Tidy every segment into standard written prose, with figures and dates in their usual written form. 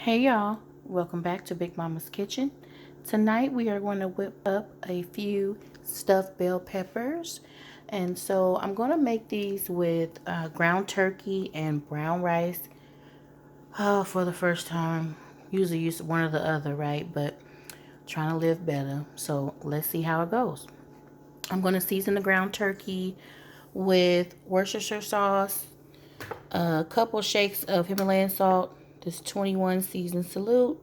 Hey y'all, welcome back to Big Momma's Kitchen. Tonight we are going to whip up a few stuffed bell peppers. And so I'm going to make these with ground turkey and brown rice for the first time. Usually use one or the other, right? But trying to live better. So let's see how it goes. I'm going to season the ground turkey with Worcestershire sauce, a couple shakes of Himalayan salt, this 21 seasoned salute,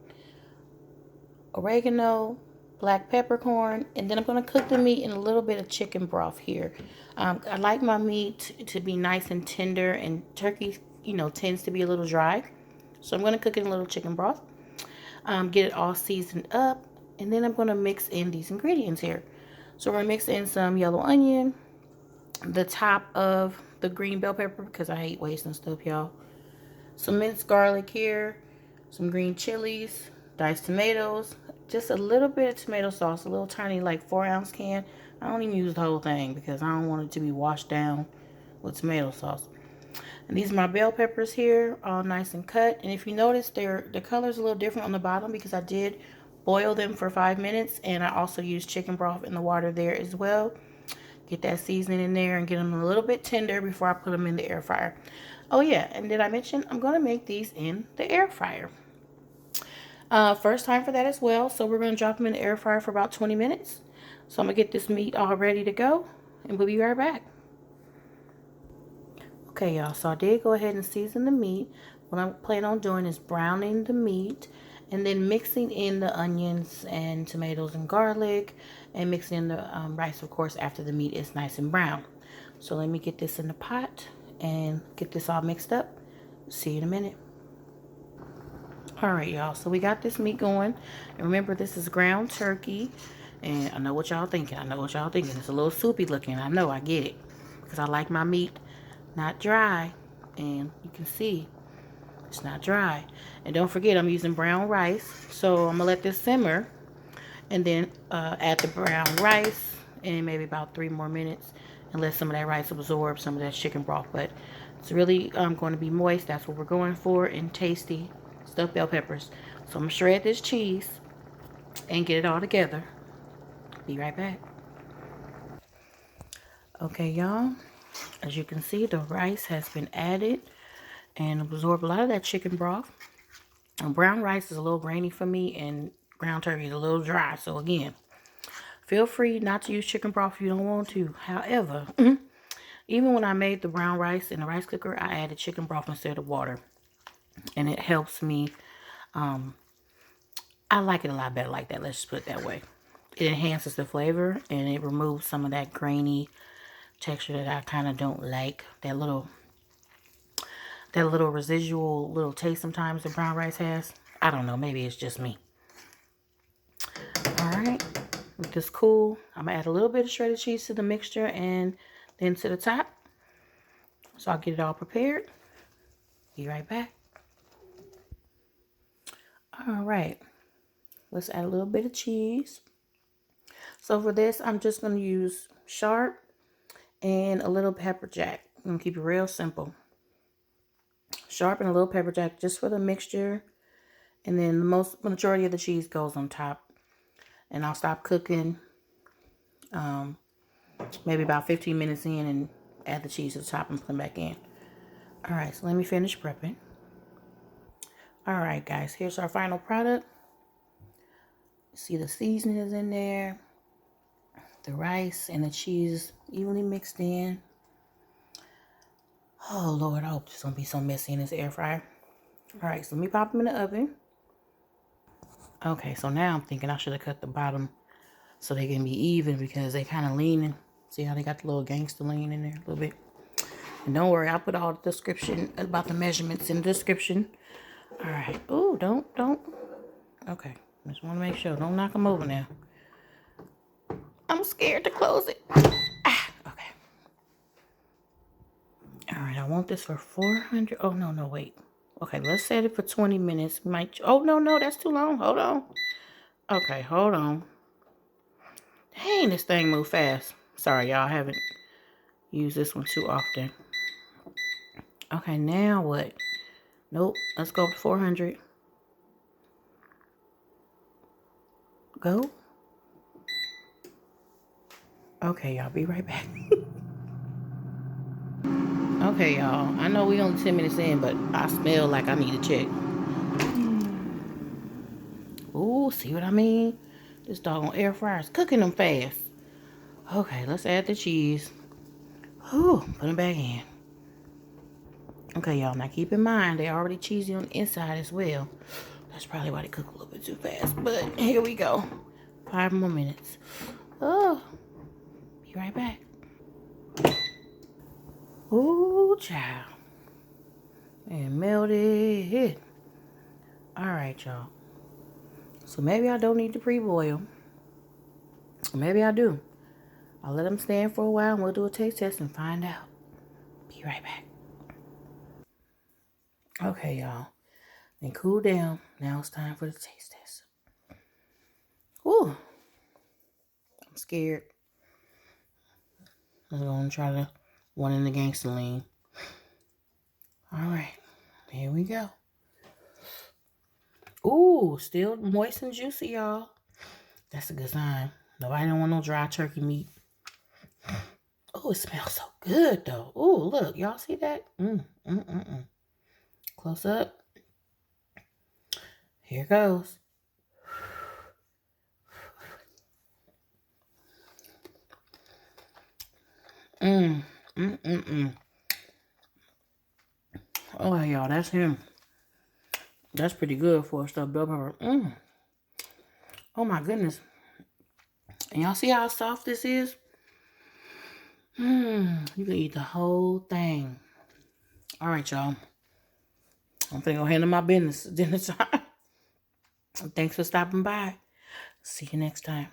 oregano, black peppercorn, and then I'm going to cook the meat in a little bit of chicken broth here. I like my meat to be nice and tender, and turkey, tends to be a little dry. So I'm going to cook it in a little chicken broth, get it all seasoned up, and then I'm going to mix in these ingredients here. So we're going to mix in some yellow onion, the top of the green bell pepper, because I hate wasting stuff, y'all. Some minced garlic here, some green chilies, diced tomatoes, just a little bit of tomato sauce, a little tiny like 4-ounce can. I don't even use the whole thing because I don't want it to be washed down with tomato sauce. And these are my bell peppers here, all nice and cut. And if you notice, the color's a little different on the bottom because I did boil them for 5 minutes, and I also used chicken broth in the water there as well. Get that seasoning in there and get them a little bit tender before I put them in the air fryer. Oh yeah, and did I mention I'm going to make these in the air fryer. First time for that as well. So we're going to drop them in the air fryer for about 20 minutes. So I'm going to get this meat all ready to go, and we'll be right back. Okay, y'all, so I did go ahead and season the meat. What I'm planning on doing is browning the meat and then mixing in the onions and tomatoes and garlic, and mixing in the rice, of course, after the meat is nice and brown. So let me get this in the pot and get this all mixed up. See you in a minute. All right, y'all, so we got this meat going. And remember, this is ground turkey. And I know what y'all thinking. It's a little soupy looking. I know, I get it. Because I like my meat not dry. And you can see it's not dry. And don't forget, I'm using brown rice. So I'm going to let this simmer. And then add the brown rice in maybe about 3 more minutes. And let some of that rice absorb some of that chicken broth. But it's really going to be moist. That's what we're going for. And tasty stuffed bell peppers. So I'm going to shred this cheese and get it all together. Be right back. Okay, y'all. As you can see, the rice has been added and absorbed a lot of that chicken broth. And brown rice is a little grainy for me, and ground turkey is a little dry. So again, feel free not to use chicken broth if you don't want to. However, even when I made the brown rice in the rice cooker, I added chicken broth instead of water. And it helps me. I like it a lot better like that. Let's just put it that way. It enhances the flavor, and it removes some of that grainy texture that I kind of don't like. That little residual little taste sometimes the brown rice has. I don't know. Maybe it's just me. All right. With this cool, I'm going to add a little bit of shredded cheese to the mixture and then to the top. So I'll get it all prepared. Be right back. All right. Let's add a little bit of cheese. So for this, I'm just going to use sharp and a little pepper jack. I'm going to keep it real simple. Sharp and a little pepper jack just for the mixture. And then the majority of the cheese goes on top. And I'll stop cooking maybe about 15 minutes in and add the cheese to the top and put them back in. All right, so let me finish prepping. All right, guys, here's our final product. See, the seasoning is in there. The rice and the cheese evenly mixed in. Oh, Lord, I hope this don't be so messy in this air fryer. All right, so let me pop them in the oven. Okay, so now I'm thinking I should have cut the bottom so they can be even because they kind of leaning. See how they got the little gangster lean in there a little bit. And don't worry, I'll put all the description about the measurements in the description. All right. Ooh, don't. Okay, just want to make sure. Don't knock them over now. I'm scared to close it. Okay. All right, I want this for 400. Oh, no, wait. Okay, let's set it for 20 minutes. Oh, no, that's too long. Hold on. Okay, hold on. Dang, this thing moved fast. Sorry, y'all. I haven't used this one too often. Okay, now what? Nope. Let's go up to 400. Go. Okay, y'all, be right back. Okay, y'all. I know we only 10 minutes in, but I smell like I need to check. Ooh, see what I mean? This doggone air fryer is cooking them fast. Okay, let's add the cheese. Ooh, put them back in. Okay, y'all. Now keep in mind, they're already cheesy on the inside as well. That's probably why they cook a little bit too fast. But here we go. 5 more minutes. Oh, be right back. Ooh, child. And melted. Alright, y'all. So maybe I don't need to pre-boil. Maybe I do. I'll let them stand for a while and we'll do a taste test and find out. Be right back. Okay, y'all. Then cool down. Now it's time for the taste test. Ooh, I'm scared. I'm gonna try the one in the gangster lean. Alright, here we go. Ooh, still moist and juicy, y'all. That's a good sign. Nobody don't want no dry turkey meat. Oh, it smells so good, though. Oh, look. Y'all see that? Close up. Here goes. Oh, y'all, that's him. That's pretty good for a stuffed bell pepper. Oh, my goodness. And y'all see how soft this is? You can eat the whole thing. All right, y'all. I'm finna go handle my business dinner time. Thanks for stopping by. See you next time.